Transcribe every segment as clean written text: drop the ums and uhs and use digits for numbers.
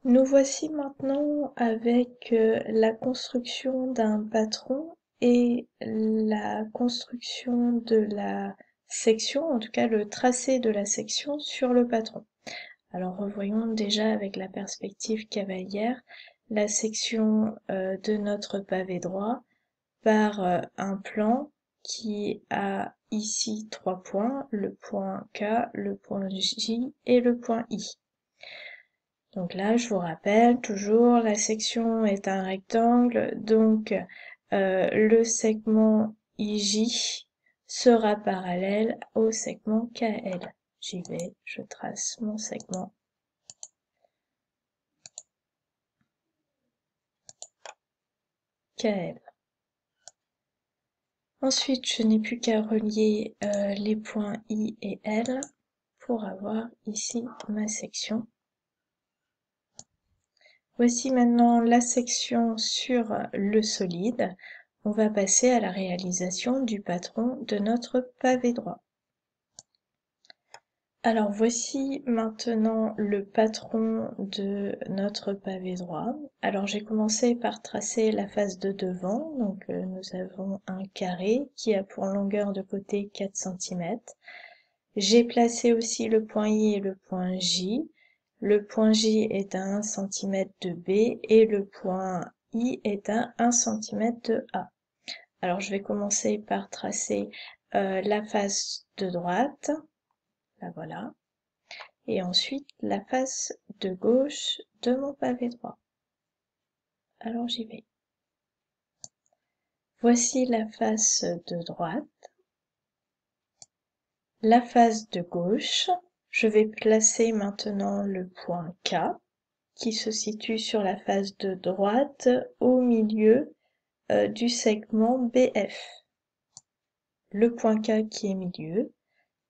Nous voici maintenant avec la construction d'un patron et la construction de la section, en tout cas le tracé de la section sur le patron. Alors revoyons déjà avec la perspective cavalière la section de notre pavé droit par un plan qui a ici 3 points, le point K, le point J et le point I. Donc là, je vous rappelle, toujours, la section est un rectangle, donc le segment IJ sera parallèle au segment KL. J'y vais, je trace mon segment. KL. Ensuite, je n'ai plus qu'à relier les points I et L pour avoir ici ma section. Voici maintenant la section sur le solide. On va passer à la réalisation du patron de notre pavé droit. Alors voici maintenant le patron de notre pavé droit. Alors j'ai commencé par tracer la face de devant, donc nous avons un carré qui a pour longueur de côté 4 cm. J'ai placé aussi le point I et le point J. Le point J est à 1 cm de B et le point I est à 1 cm de A. Alors je vais commencer par tracer la face de droite, la voilà, et ensuite la face de gauche de mon pavé droit. Alors j'y vais. Voici la face de droite, la face de gauche. Je vais placer maintenant le point K qui se situe sur la face de droite au milieu du segment BF. Le point K qui est milieu,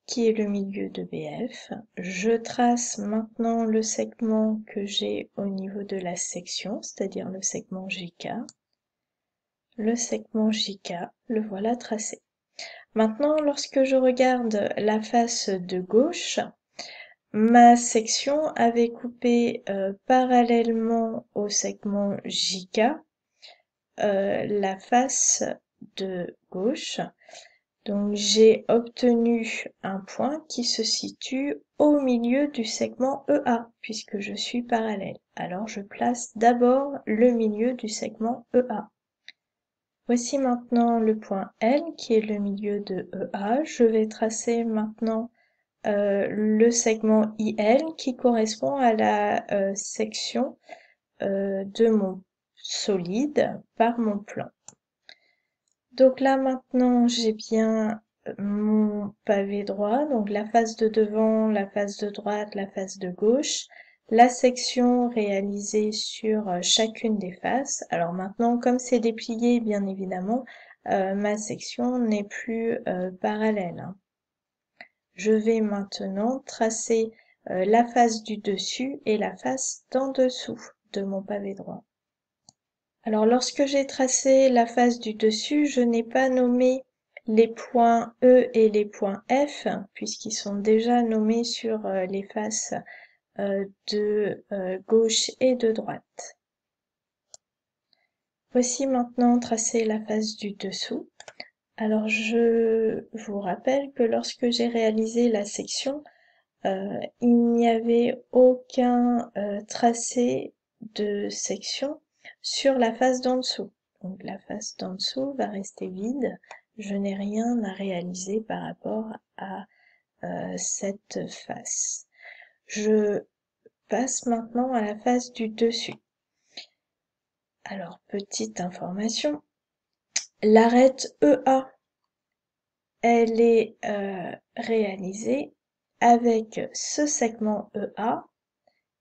qui est le milieu de BF. Je trace maintenant le segment que j'ai au niveau de la section, c'est-à-dire le segment JK. Le segment JK, le voilà tracé. Maintenant, lorsque je regarde la face de gauche, ma section avait coupé parallèlement au segment JK la face de gauche. Donc j'ai obtenu un point qui se situe au milieu du segment EA, puisque je suis parallèle. Alors je place d'abord le milieu du segment EA. Voici maintenant le point L qui est le milieu de EA. Je vais tracer maintenant le segment IL qui correspond à la section de mon solide par mon plan. Donc là maintenant j'ai bien mon pavé droit, donc la face de devant, la face de droite, la face de gauche, la section réalisée sur chacune des faces. Alors maintenant comme c'est déplié bien évidemment, ma section n'est plus parallèle, hein. Je vais maintenant tracer la face du dessus et la face d'en dessous de mon pavé droit. Alors lorsque j'ai tracé la face du dessus, je n'ai pas nommé les points E et les points F, puisqu'ils sont déjà nommés sur les faces de gauche et de droite. Voici maintenant tracé la face du dessous. Alors je vous rappelle que lorsque j'ai réalisé la section, il n'y avait aucun tracé de section sur la face d'en dessous. Donc la face d'en dessous va rester vide. Je n'ai rien à réaliser par rapport à cette face. Je passe maintenant à la face du dessus. Alors, petite information, l'arête EA, elle est réalisée avec ce segment EA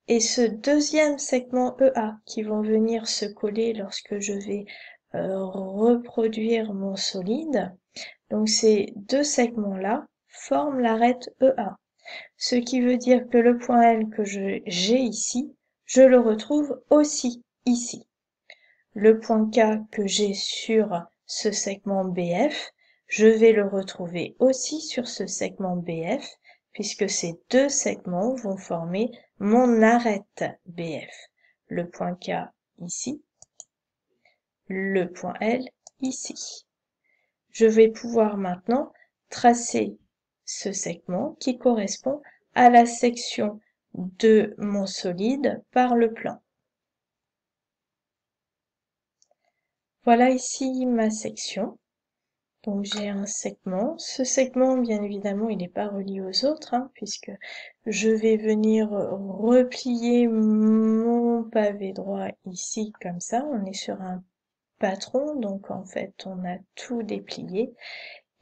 et ce deuxième segment EA qui vont venir se coller lorsque je vais reproduire mon solide. Donc ces deux segments-là forment l'arête EA. Ce qui veut dire que le point L que j'ai ici, je le retrouve aussi ici. Le point K que j'ai sur ce segment BF, je vais le retrouver aussi sur ce segment BF, puisque ces deux segments vont former mon arête BF. le point K ici, le point L ici. Je vais pouvoir maintenant tracer ce segment qui correspond à la section de mon solide par le plan. Voilà ici ma section. Donc j'ai un segment. Ce segment, bien évidemment, il n'est pas relié aux autres, hein, puisque je vais venir replier mon pavé droit ici, comme ça. On est sur un patron, donc en fait, on a tout déplié.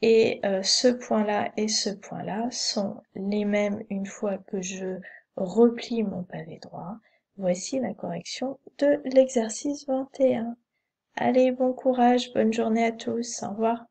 Et ce point-là et ce point-là sont les mêmes une fois que je replie mon pavé droit. Voici la correction de l'exercice 21. Allez, bon courage, bonne journée à tous, au revoir.